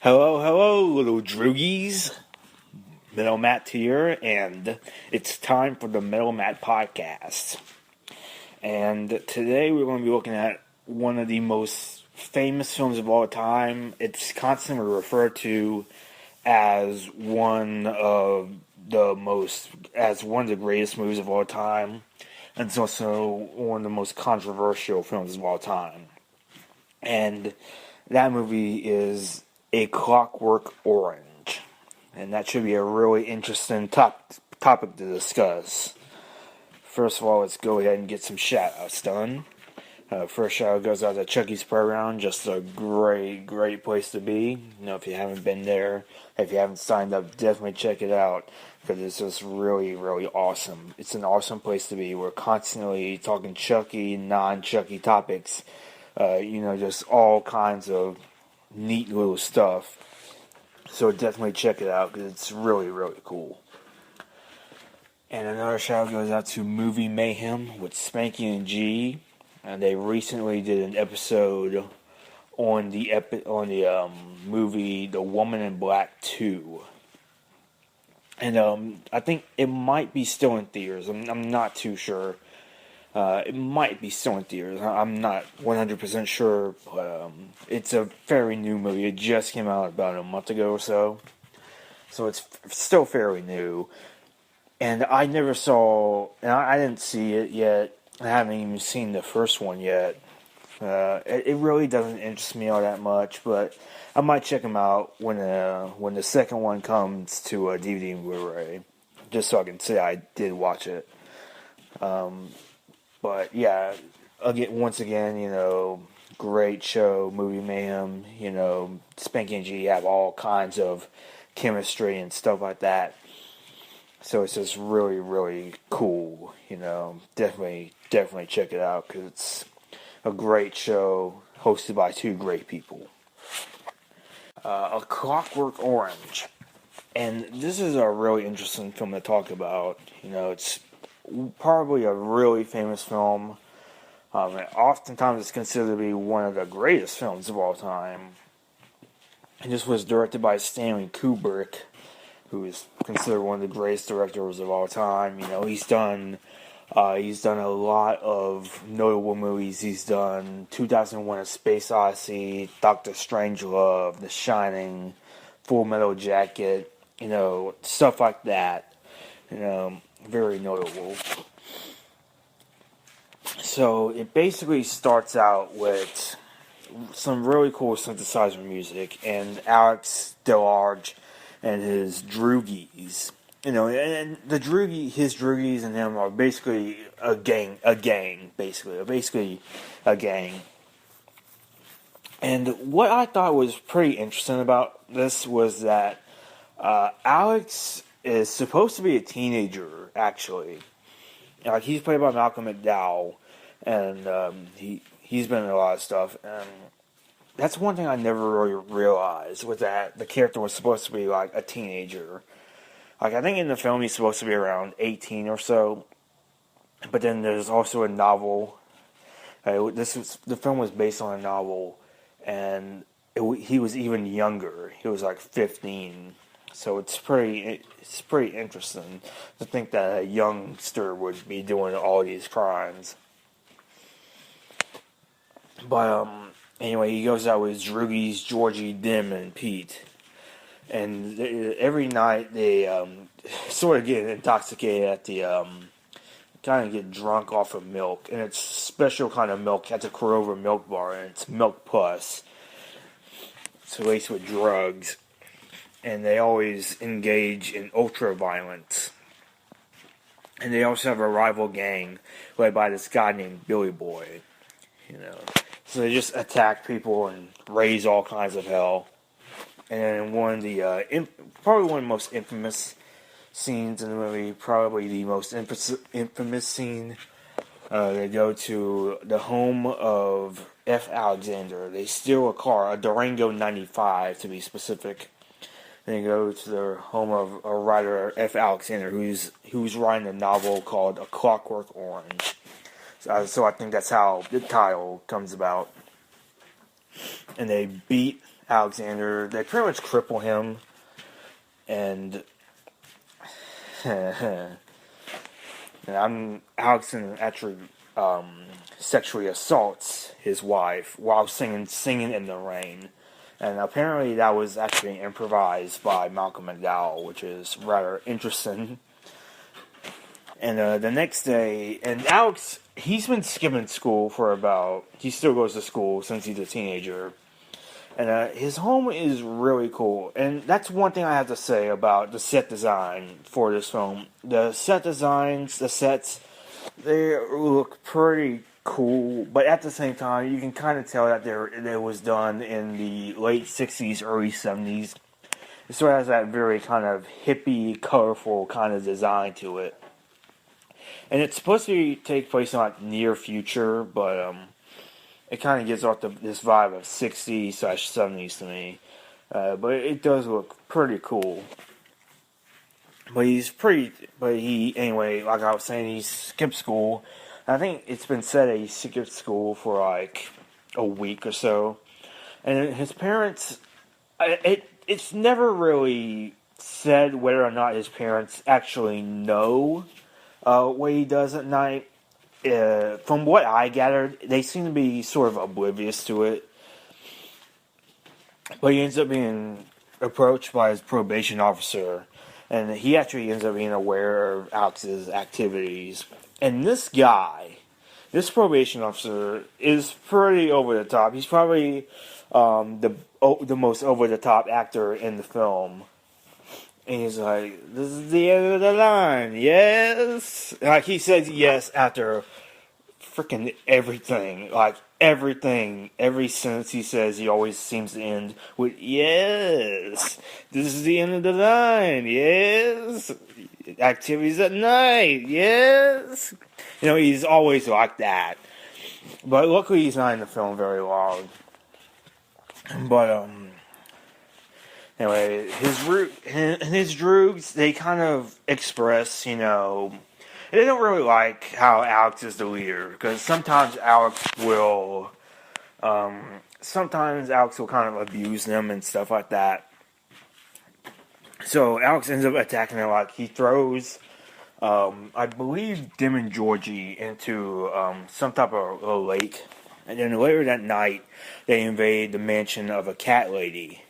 Hello, hello, little droogies. Metal Matt here, and it's time for the Metal Matt podcast. And today we're going to be looking at one of the most famous films of all time. It's constantly referred to as one of the greatest movies of all time. And it's also one of the most controversial films of all time. And that movie is A Clockwork Orange. And that should be a really interesting topic to discuss. First of all, let's go ahead and get some shout-outs done. First shout-out goes out to Chucky's Playground. Just a great place to be. If you haven't been there, if you haven't signed up, definitely check it out. Because it's just really awesome. It's an awesome place to be. We're constantly talking Chucky, non-Chucky topics. Just all kinds of neat little stuff. So definitely check it out because it's really cool. And another shout goes out to Movie Mayhem with Spanky and G. And they recently did an episode on the movie The Woman in Black 2. And I think it might be still in theaters. I'm not too sure. It might be still in theaters. I'm not 100% sure, but it's a very new movie. It just came out about a month ago or so. So it's still fairly new. And I didn't see it yet. I haven't even seen the first one yet. It really doesn't interest me all that much, but I might check them out when the second one comes to a DVD and Blu-ray, just so I can say I did watch it. But yeah, once again, great show, Movie Mayhem. Spanky and G have all kinds of chemistry and stuff like that. So it's just really cool. Definitely check it out because it's a great show hosted by two great people. A Clockwork Orange, and this is a really interesting film to talk about. It's probably a really famous film. And oftentimes it's considered to be one of the greatest films of all time. And this was directed by Stanley Kubrick, who is considered one of the greatest directors of all time. He's done a lot of notable movies. He's done 2001: A Space Odyssey, Doctor Strangelove, The Shining, Full Metal Jacket, stuff like that. Very notable. So it basically starts out with some really cool synthesizer music and Alex DeLarge and his droogies. And his droogies and him are basically a gang. And what I thought was pretty interesting about this was that Alex is supposed to be a teenager, actually. He's played by Malcolm McDowell, and he's been in a lot of stuff. And that's one thing I never really realized, was that the character was supposed to be like a teenager. I think in the film he's supposed to be around 18 or so. But then there's also a novel. The film was based on a novel, and he was even younger. He was like 15. So it's pretty interesting to think that a youngster would be doing all these crimes. But anyway, he goes out with his droogies, Georgie, Dim, and Pete. And every night they sort of get intoxicated at the kind of get drunk off of milk, and it's special kind of milk at the Corover Milk Bar, and it's Milk Plus. So laced with drugs, and they always engage in ultra violence. And they also have a rival gang led by this guy named Billy Boy. So they just attack people and raise all kinds of hell. And then one of the probably one of the most infamous scenes in the movie, probably the most infamous scene. They go to the home of F. Alexander. They steal a car, a Durango 95 to be specific. And they go to the home of a writer, F. Alexander, who's writing a novel called A Clockwork Orange. So I think that's how the title comes about. And they beat Alexander. They pretty much cripple him, and Alexander actually sexually assaults his wife while singing in the rain. And apparently that was actually improvised by Malcolm McDowell, which is rather interesting. And the next day, and Alex, he's been skipping school he still goes to school since he's a teenager. And his home is really cool. And that's one thing I have to say about the set design for this film. The set designs, the sets, they look pretty cool, but at the same time, you can kind of tell that it was done in the late 60s, early 70s. It sort of has that very kind of hippie, colorful kind of design to it. And it's supposed to take place in like near future, but it kind of gives off this vibe of 60s/70s to me. But it does look pretty cool. But anyway, like I was saying, he skipped school. I think it's been said that he skipped school for like a week or so. And his parents, it's never really said whether or not his parents actually know what he does at night. From what I gathered, they seem to be sort of oblivious to it. But he ends up being approached by his probation officer, and he actually ends up being aware of Alex's activities. And this probation officer, is pretty over the top. He's probably the most over the top actor in the film. And he's like, "This is the end of the line, yes." Like he says yes after freaking everything. Like everything, every sentence he says, he always seems to end with yes. This is the end of the line, yes. Activities at night, yes. You know, he's always like that. But luckily he's not in the film very long. But, anyway, his droogs, they kind of express, they don't really like how Alex is the leader. Because sometimes Alex will kind of abuse them and stuff like that. So Alex ends up attacking them. Like he throws, I believe, Dim and Georgie into some type of a lake, and then later that night they invade the mansion of a cat lady,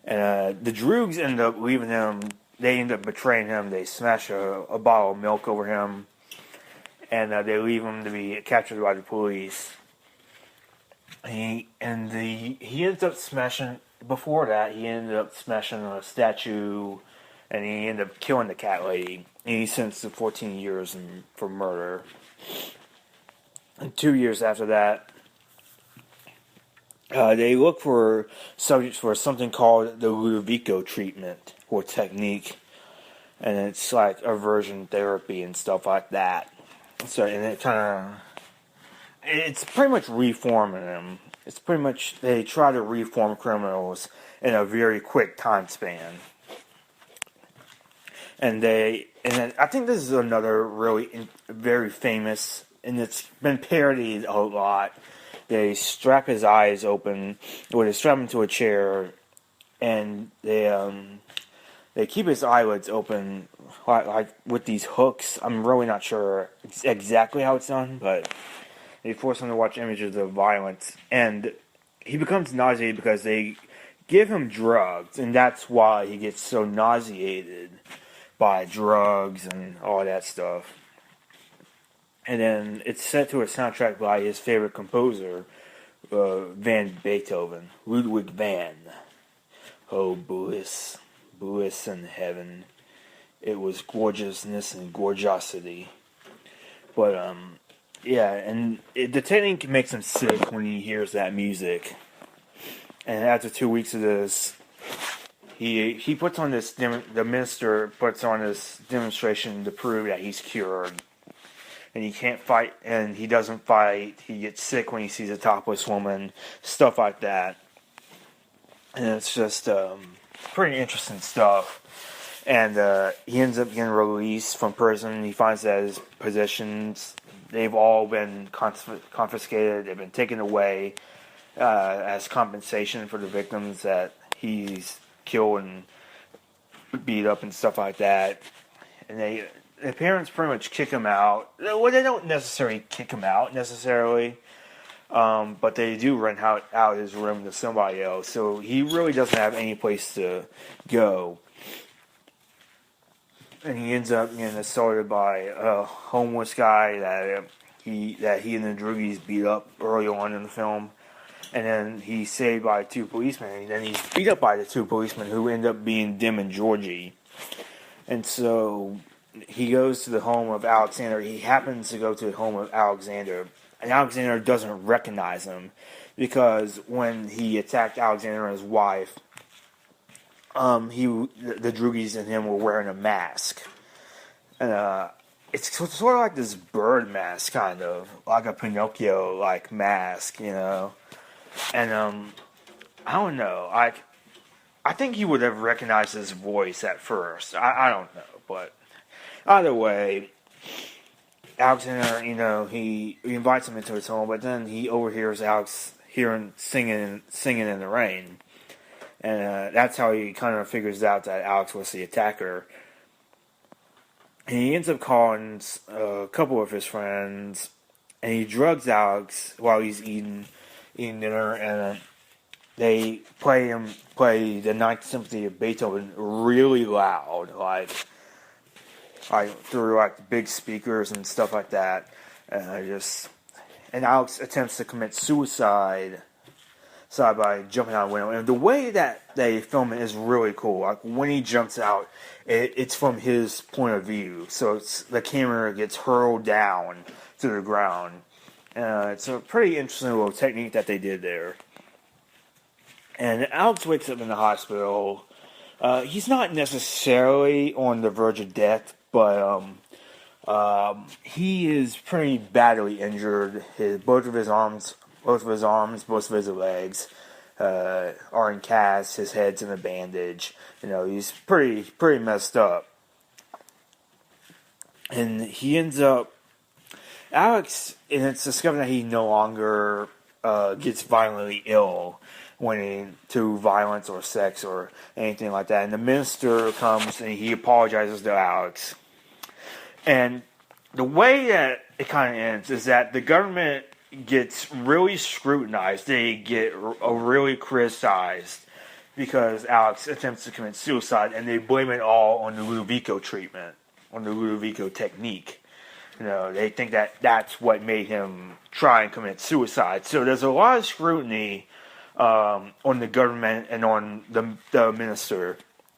and the Droogs end up leaving him. They end up betraying him. They smash a bottle of milk over him, and they leave him to be captured by the police. He ends up smashing. Before that, he ended up smashing a statue, and he ended up killing the cat lady. And he's sentenced to 14 years for murder. And 2 years after that, they look for subjects for something called the Ludovico treatment or technique, and it's like aversion therapy and stuff like that. So, and it's pretty much reforming them. It's pretty much, they try to reform criminals in a very quick time span. And I think this is another really very famous, and it's been parodied a lot. They strap his eyes open, or they strap him to a chair, and they keep his eyelids open, like with these hooks. I'm really not sure exactly how it's done, but they force him to watch images of violence, and he becomes nauseated because they give him drugs, and that's why he gets so nauseated by drugs and all that stuff. And then it's set to a soundtrack by his favorite composer, Van Beethoven, Ludwig van. Oh, bliss in heaven. It was gorgeousness and gorgeosity. But, yeah, and the technique makes him sick when he hears that music. And after 2 weeks of this, he puts on this, the minister puts on this demonstration to prove that he's cured. And he can't fight, and he doesn't fight. He gets sick when he sees a topless woman, stuff like that. And it's just pretty interesting stuff. And he ends up getting released from prison. He finds that his possessions, they've all been confiscated. They've been taken away. as compensation for the victims that he's killed and beat up and stuff like that. And the parents pretty much kick him out. Well, they don't necessarily kick him out necessarily, but they do rent out his room to somebody else. So he really doesn't have any place to go. And he ends up getting assaulted by a homeless guy that he and the druggies beat up early on in the film. And then he's saved by two policemen. And then he's beat up by the two policemen who end up being Dim and Georgie. And so he goes to the home of Alexander. He happens to go to the home of Alexander. And Alexander doesn't recognize him because when he attacked Alexander and his wife, the druggies and him were wearing a mask. And it's sort of like this bird mask, kind of. Like a Pinocchio-like mask, you know. And, I don't know. I think he would have recognized his voice at first. I don't know. But either way, Alexander, you know, he invites him into his home, but then he overhears Alex singing in the rain. And that's how he kind of figures out that Alex was the attacker. And he ends up calling a couple of his friends, and he drugs Alex while he's eating dinner, and they play the Ninth Symphony of Beethoven really loud, like through like big speakers and stuff like that. And Alex attempts to commit suicide by jumping out a window. And the way that they film it is really cool. Like when he jumps out, it's from his point of view. So the camera gets hurled down to the ground. It's a pretty interesting little technique that they did there. And Alex wakes up in the hospital. He's not necessarily on the verge of death, but he is pretty badly injured. Both of his arms, both of his legs are in casts. His head's in a bandage. You know, he's pretty messed up. And he ends up, Alex, and it's discovered that he no longer gets violently ill to violence or sex or anything like that. And the minister comes and he apologizes to Alex. And the way that it kind of ends is that the government gets really scrutinized. They get really criticized because Alex attempts to commit suicide, and they blame it all on the Ludovico treatment, on the Ludovico technique. You know, they think that that's what made him try and commit suicide. So there's a lot of scrutiny on the government and on the minister.